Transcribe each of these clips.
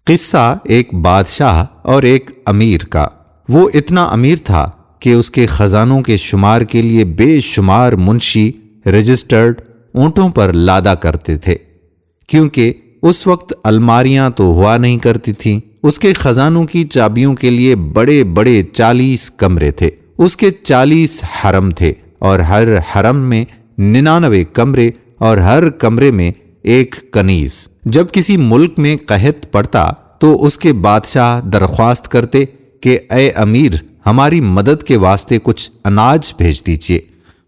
قصہ ایک بادشاہ اور ایک امیر کا۔ وہ اتنا امیر تھا کہ اس کے خزانوں کے شمار کے لیے بے شمار منشی رجسٹرڈ اونٹوں پر لادا کرتے تھے، کیونکہ اس وقت الماریاں تو ہوا نہیں کرتی تھیں۔ اس کے خزانوں کی چابیوں کے لیے بڑے بڑے 40 کمرے تھے۔ اس کے 40 حرم تھے، اور ہر حرم میں 99 کمرے، اور ہر کمرے میں ایک کنیز۔ جب کسی ملک میں قحط پڑتا تو اس کے بادشاہ درخواست کرتے کہ اے امیر، ہماری مدد کے واسطے کچھ اناج بھیج دیجیے۔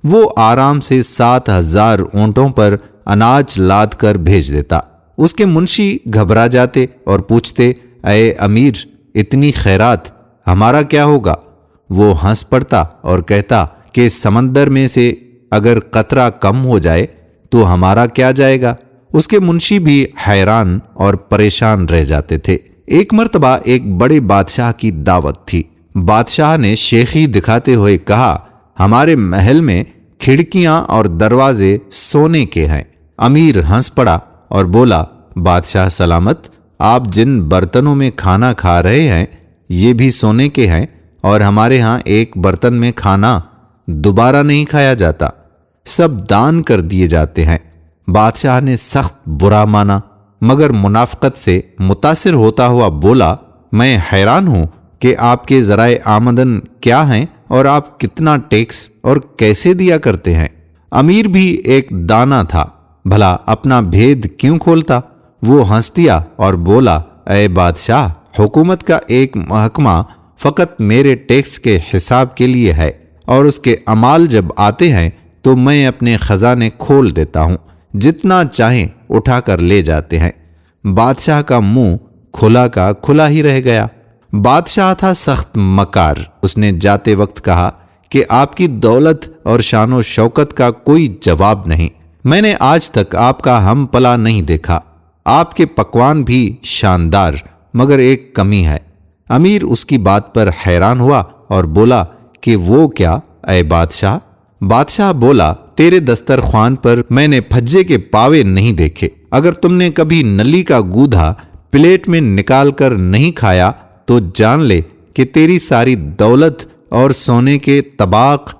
وہ آرام سے 7000 اونٹوں پر اناج لاد کر بھیج دیتا۔ اس کے منشی گھبرا جاتے اور پوچھتے، اے امیر، اتنی خیرات، ہمارا کیا ہوگا؟ وہ ہنس پڑتا اور کہتا کہ سمندر میں سے اگر قطرہ کم ہو جائے تو ہمارا کیا جائے گا؟ اس کے منشی بھی حیران اور پریشان رہ جاتے تھے۔ ایک مرتبہ ایک بڑے بادشاہ کی دعوت تھی۔ بادشاہ نے شیخی دکھاتے ہوئے کہا، ہمارے محل میں کھڑکیاں اور دروازے سونے کے ہیں۔ امیر ہنس پڑا اور بولا، بادشاہ سلامت، آپ جن برتنوں میں کھانا کھا رہے ہیں یہ بھی سونے کے ہیں، اور ہمارے ہاں ایک برتن میں کھانا دوبارہ نہیں کھایا جاتا، سب دان کر دیے جاتے ہیں۔ بادشاہ نے سخت برا مانا، مگر منافقت سے متاثر ہوتا ہوا بولا، میں حیران ہوں کہ آپ کے ذرائع آمدن کیا ہیں اور آپ کتنا ٹیکس اور کیسے دیا کرتے ہیں۔ امیر بھی ایک دانا تھا، بھلا اپنا بھید کیوں کھولتا؟ وہ ہنس دیا اور بولا، اے بادشاہ، حکومت کا ایک محکمہ فقط میرے ٹیکس کے حساب کے لیے ہے، اور اس کے اعمال جب آتے ہیں تو میں اپنے خزانے کھول دیتا ہوں، جتنا چاہیں اٹھا کر لے جاتے ہیں۔ بادشاہ کا منہ کھلا کا کھلا ہی رہ گیا۔ بادشاہ تھا سخت مکار۔ اس نے جاتے وقت کہا کہ آپ کی دولت اور شان و شوکت کا کوئی جواب نہیں۔ میں نے آج تک آپ کا ہم پلا نہیں دیکھا۔ آپ کے پکوان بھی شاندار، مگر ایک کمی ہے۔ امیر اس کی بات پر حیران ہوا اور بولا کہ وہ کیا اے بادشاہ؟ بادشاہ بولا، تیرے دسترخوان پر میں نے پھجے کے پاوے نہیں دیکھے۔ اگر تم نے کبھی نلی کا گودھا پلیٹ میں نکال کر نہیں کھایا تو جان لے کہ تیری ساری دولت اور سونے کے طباق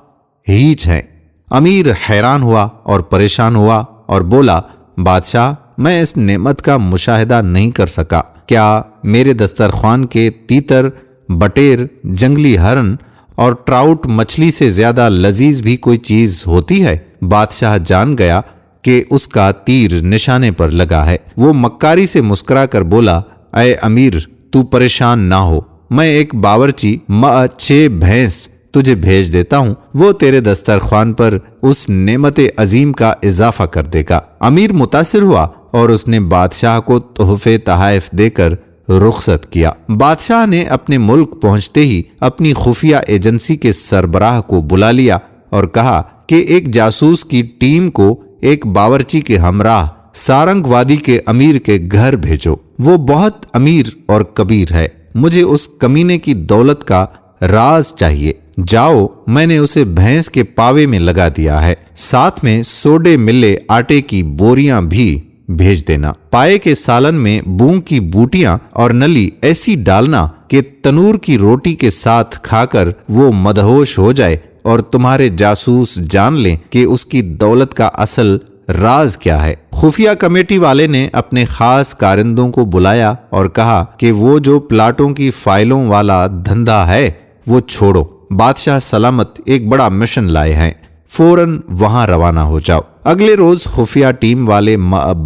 ہیچ ہیں۔ امیر حیران ہوا اور پریشان ہوا اور بولا، بادشاہ، میں اس نعمت کا مشاہدہ نہیں کر سکا۔ کیا میرے دسترخوان کے تیتر، بٹیر، جنگلی ہرن اور ٹراؤٹ مچھلی سے زیادہ لذیذ بھی کوئی چیز ہوتی ہے؟ بادشاہ جان گیا کہ اس کا تیر نشانے پر لگا ہے۔ وہ مکاری سے مسکرا کر بولا، اے امیر، تو پریشان نہ ہو، میں ایک باورچی 6 بھینس تجھے بھیج دیتا ہوں، وہ تیرے دسترخوان پر اس نعمت عظیم کا اضافہ کر دے گا۔ امیر متاثر ہوا اور اس نے بادشاہ کو تحفے تحائف دے کر رخصت کیا۔ بادشاہ نے اپنے ملک پہنچتے ہی اپنی خفیہ ایجنسی کے سربراہ کو بلا لیا اور کہا کہ ایک جاسوس کی ٹیم کو ایک باورچی کے ہمراہ سارنگ وادی کے امیر کے گھر بھیجو۔ وہ بہت امیر اور کبیر ہے، مجھے اس کمینے کی دولت کا راز چاہیے۔ جاؤ، میں نے اسے بھینس کے پاوے میں لگا دیا ہے، ساتھ میں سوڈے ملے آٹے کی بوریاں بھی بھیج دینا۔ پائے کے سالن میں بون کی بوٹیاں اور نلی ایسی ڈالنا کہ تنور کی روٹی کے ساتھ کھا کر وہ مدہوش ہو جائے اور تمہارے جاسوس جان لیں کہ اس کی دولت کا اصل راز کیا ہے۔ خفیہ کمیٹی والے نے اپنے خاص کارندوں کو بلایا اور کہا کہ وہ جو پلاٹوں کی فائلوں والا دھندا ہے وہ چھوڑو، بادشاہ سلامت ایک بڑا مشن لائے ہیں، فوراً وہاں روانہ ہو جاؤ۔ اگلے روز خفیہ ٹیم والے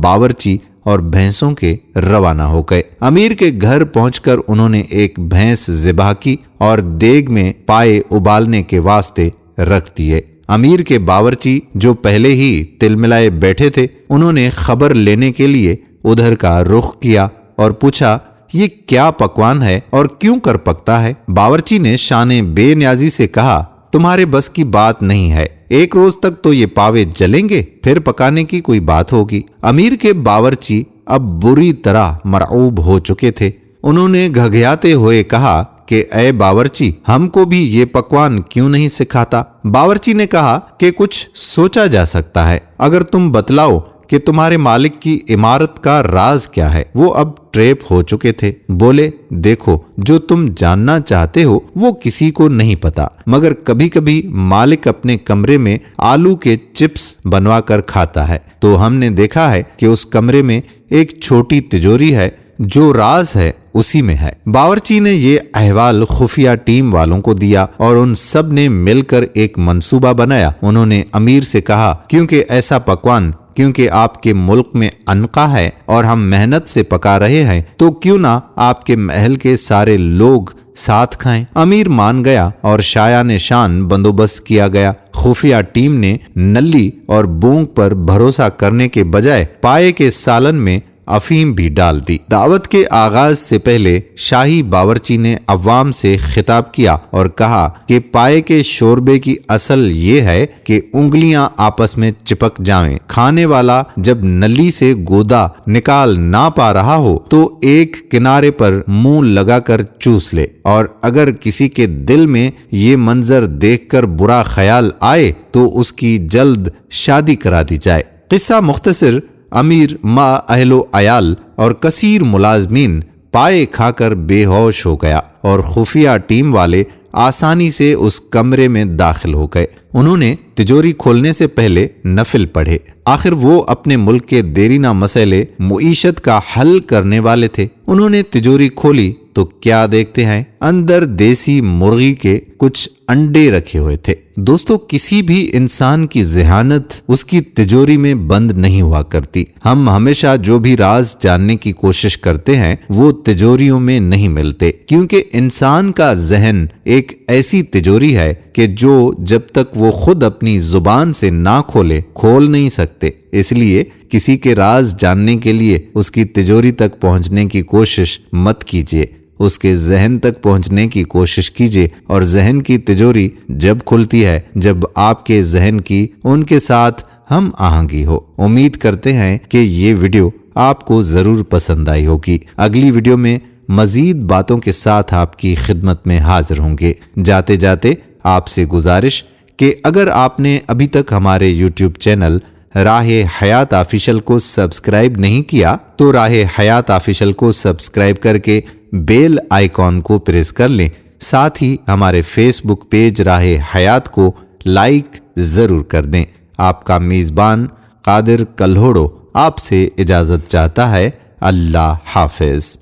باورچی اور بھینسوں کے روانہ ہو گئے۔ امیر کے گھر پہنچ کر انہوں نے ایک بھینس ذبح کی اور دیگ میں پائے ابالنے کے واسطے رکھ دیے۔ امیر کے باورچی جو پہلے ہی تل ملائے بیٹھے تھے، انہوں نے خبر لینے کے لیے ادھر کا رخ کیا اور پوچھا، یہ کیا پکوان ہے اور کیوں کر پکتا ہے؟ باورچی نے شان بے نیازی سے کہا، تمہارے بس کی بات نہیں ہے، ایک روز تک تو یہ پاوے جلیں گے، پھر پکانے کی کوئی بات ہوگی۔ امیر کے باورچی اب بری طرح مرعوب ہو چکے تھے۔ انہوں نے گھگھیاتے ہوئے کہا کہ اے باورچی، ہم کو بھی یہ پکوان کیوں نہیں سکھاتا؟ باورچی نے کہا کہ کچھ سوچا جا سکتا ہے، اگر تم بتلاؤ کہ تمہارے مالک کی عمارت کا راز کیا ہے۔ وہ اب ٹریپ ہو چکے تھے۔ بولے دیکھو جو تم جاننا چاہتے ہو وہ کسی کو نہیں پتا، مگر کبھی کبھی مالک اپنے کمرے میں آلو کے چپس بنوا کر کھاتا ہے، تو ہم نے دیکھا ہے کہ اس کمرے میں ایک چھوٹی تجوری ہے، جو راز ہے اسی میں ہے۔ باورچی نے یہ احوال خفیہ ٹیم والوں کو دیا اور ان سب نے مل کر ایک منصوبہ بنایا۔ انہوں نے امیر سے کہا کیونکہ ایسا پکوان کیونکہ آپ کے ملک میں عنقا ہے اور ہم محنت سے پکا رہے ہیں، تو کیوں نہ آپ کے محل کے سارے لوگ ساتھ کھائیں۔ امیر مان گیا اور شایان شان بندوبست کیا گیا۔ خفیہ ٹیم نے نلی اور بونگ پر بھروسہ کرنے کے بجائے پائے کے سالن میں افیم بھی ڈال دی۔ دعوت کے آغاز سے پہلے شاہی باورچی نے عوام سے خطاب کیا اور کہا کہ پائے کے شوربے کی اصل یہ ہے کہ انگلیاں آپس میں چپک جائیں۔ کھانے والا جب نلی سے گودا نکال نہ پا رہا ہو تو ایک کنارے پر منہ لگا کر چوس لے، اور اگر کسی کے دل میں یہ منظر دیکھ کر برا خیال آئے تو اس کی جلد شادی کرا دی جائے۔ قصہ مختصر، امیر ما اہل و عیال اور کثیر ملازمین پائے کھا کر بے ہوش ہو گیا اور خفیہ ٹیم والے آسانی سے اس کمرے میں داخل ہو گئے۔ انہوں نے تجوری کھولنے سے پہلے نفل پڑھے۔ آخر وہ اپنے ملک کے دیرینہ مسئلے معیشت کا حل کرنے والے تھے۔ انہوں نے تجوری کھولی تو کیا دیکھتے ہیں، اندر دیسی مرغی کے کچھ انڈے رکھے ہوئے تھے۔ دوستو، کسی بھی انسان کی ذہانت اس کی تجوری میں بند نہیں ہوا کرتی۔ ہم ہمیشہ جو بھی راز جاننے کی کوشش کرتے ہیں وہ تجوریوں میں نہیں ملتے، کیونکہ انسان کا ذہن ایک ایسی تجوری ہے کہ جو جب تک وہ خود اپنی زبان سے نہ کھول نہیں سکتے۔ اس لیے کسی کے راز جاننے کے لیے اس کی تجوری تک پہنچنے کی کوشش مت کیجیے، اس کے ذہن تک پہنچنے کی کوشش کیجیے، اور ذہن کی تجوری جب کھلتی ہے جب آپ کے ذہن کی ان کے ساتھ ہم آہنگی ہو۔ امید کرتے ہیں کہ یہ ویڈیو آپ کو ضرور پسند آئی ہوگی۔ اگلی ویڈیو میں مزید باتوں کے ساتھ آپ کی خدمت میں حاضر ہوں گے۔ جاتے جاتے آپ سے گزارش کہ اگر آپ نے ابھی تک ہمارے یوٹیوب چینل راہ حیات آفیشل کو سبسکرائب نہیں کیا تو راہ حیات آفیشل کو سبسکرائب کر کے بیل آئیکن کو پریس کر لیں۔ ساتھ ہی ہمارے فیس بک پیج راہ حیات کو لائک ضرور کر دیں۔ آپ کا میزبان قادر کلہوڑو آپ سے اجازت چاہتا ہے۔ اللہ حافظ۔